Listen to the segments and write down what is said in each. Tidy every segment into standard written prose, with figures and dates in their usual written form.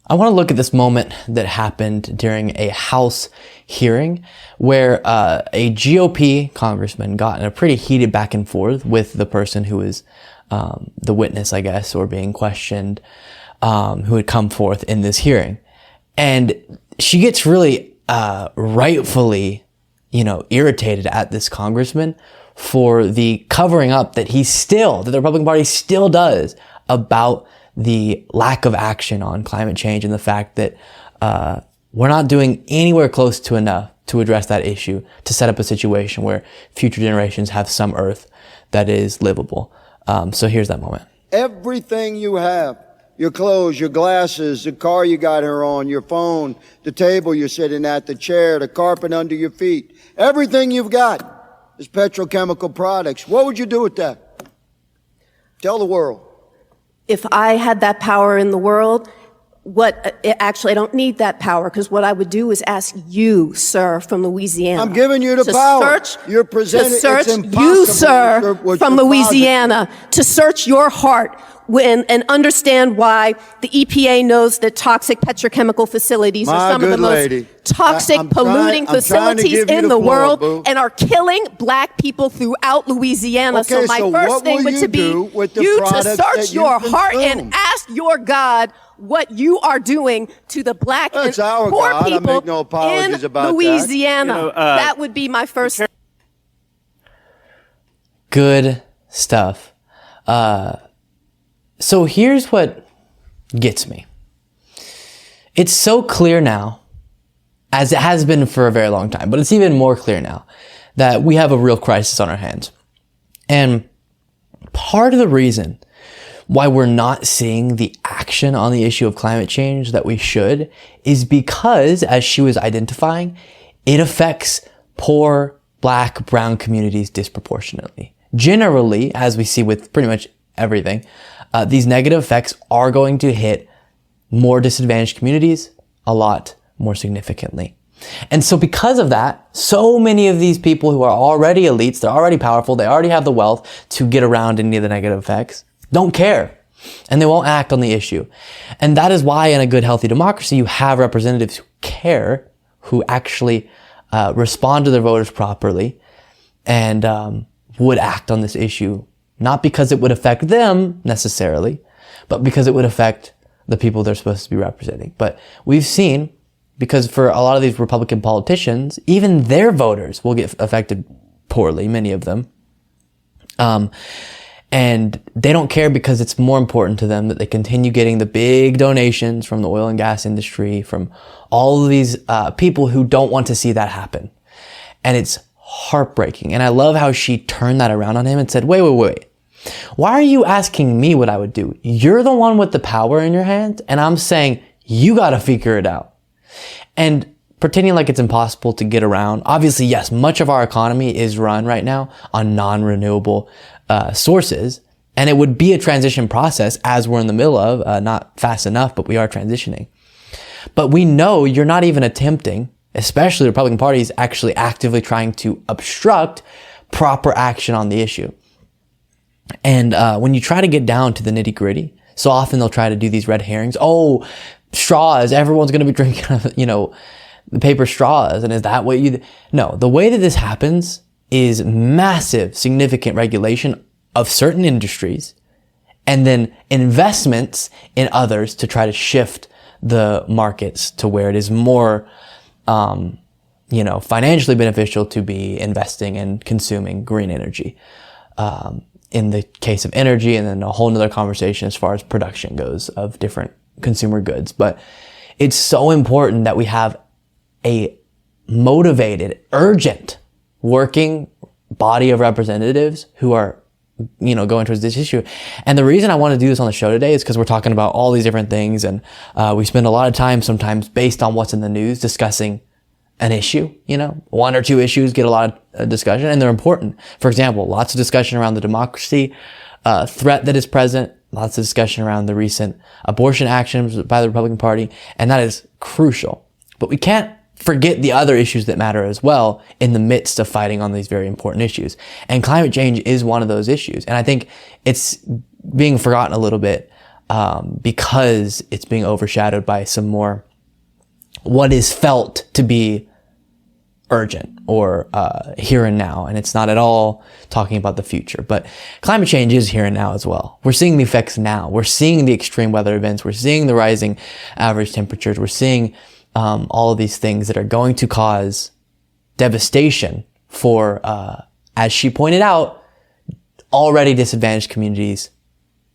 I want to look at this moment that happened during a House hearing where a GOP congressman got in a pretty heated back and forth with the person who was the witness, I guess, or being questioned, who had come forth in this hearing. And she gets really rightfully, irritated at this congressman for the covering up that the Republican Party still does about the lack of action on climate change and the fact that we're not doing anywhere close to enough to address that issue to set up a situation where future generations have some Earth that is livable. So here's that moment. Everything you have, your clothes, your glasses, the car you got her on, your phone, the table you're sitting at, the chair, the carpet under your feet, everything you've got is petrochemical products. What would you do with that? Tell the world. If I had that power in the world, actually, I don't need that power, because what I would do is ask you, sir, from Louisiana. I'm giving you the power. You're presenting, to search it's impossible you, sir, what from you're Louisiana, to search your heart and understand why the EPA knows that toxic petrochemical facilities are some of the most toxic, polluting facilities in the world and are killing black people throughout Louisiana. Okay, so my first thing would to be you to search your heart and ask your God what you are doing to the black and poor people in Louisiana. That would be my first. Good stuff. So here's what gets me. It's so clear now, as it has been for a very long time, but it's even more clear now that we have a real crisis on our hands. And part of the reason why we're not seeing the action on the issue of climate change that we should is because, as she was identifying, it affects poor Black, brown communities disproportionately. Generally, as we see with pretty much everything, these negative effects are going to hit more disadvantaged communities a lot more significantly. And so because of that, so many of these people who are already elites, they're already powerful, they already have the wealth to get around any of the negative effects, don't care. And they won't act on the issue. And that is why in a good, healthy democracy, you have representatives who care, who actually respond to their voters properly and would act on this issue. Not because it would affect them necessarily, but because it would affect the people they're supposed to be representing. But we've seen, because for a lot of these Republican politicians, even their voters will get affected poorly, many of them. And they don't care because it's more important to them that they continue getting the big donations from the oil and gas industry, from all of these people who don't want to see that happen. And it's heartbreaking. And I love how she turned that around on him and said, wait. Why are you asking me what I would do? You're the one with the power in your hand, and I'm saying you got to figure it out. And pretending like it's impossible to get around. Obviously, yes, much of our economy is run right now on non-renewable sources, and it would be a transition process as we're in the middle of, not fast enough, but we are transitioning. But we know you're not even attempting, especially the Republican Party is actually actively trying to obstruct proper action on the issue. And when you try to get down to the nitty gritty, so often they'll try to do these red herrings. Oh, straws, everyone's going to be drinking, the paper straws. And is that what you... No, the way that this happens is massive, significant regulation of certain industries and then investments in others to try to shift the markets to where it is more, financially beneficial to be investing and consuming green energy. In the case of energy, and then a whole nother conversation as far as production goes of different consumer goods. But it's so important that we have a motivated, urgent, working body of representatives who are, going towards this issue. And the reason I want to do this on the show today is because we're talking about all these different things, and we spend a lot of time sometimes based on what's in the news discussing an issue, one or two issues get a lot of discussion, and they're important. For example, lots of discussion around the democracy threat that is present, lots of discussion around the recent abortion actions by the Republican Party, and that is crucial. But we can't forget the other issues that matter as well in the midst of fighting on these very important issues. And climate change is one of those issues. And I think it's being forgotten a little bit because it's being overshadowed by some more what is felt to be urgent or here and now, and it's not at all talking about the future. But climate change is here and now as well. We're seeing the effects now. We're seeing the extreme weather events. We're seeing the rising average temperatures. We're seeing all of these things that are going to cause devastation for, as she pointed out, already disadvantaged communities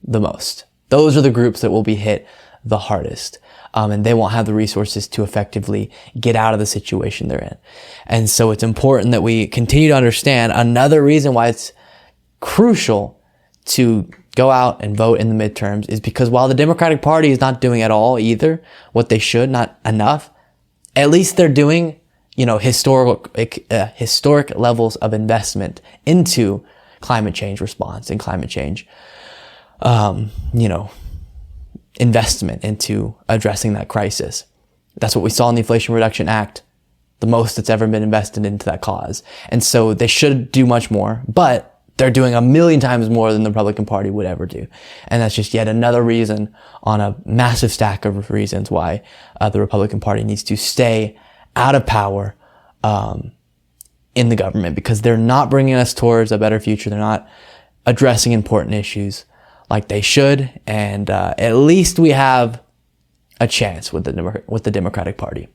the most. Those are the groups that will be hit the hardest. And they won't have the resources to effectively get out of the situation they're in. And so it's important that we continue to understand another reason why it's crucial to go out and vote in the midterms is because while the Democratic Party is not doing at all either what they should, not enough, at least they're doing, historic levels of investment into climate change response and climate change, investment into addressing that crisis. That's what we saw in the Inflation Reduction Act, the most that's ever been invested into that cause. And so they should do much more, but they're doing 1,000,000 times more than the Republican Party would ever do. And that's just yet another reason on a massive stack of reasons why the Republican Party needs to stay out of power in the government, because they're not bringing us towards a better future. They're not addressing important issues like they should, and at least we have a chance with the Democratic Party.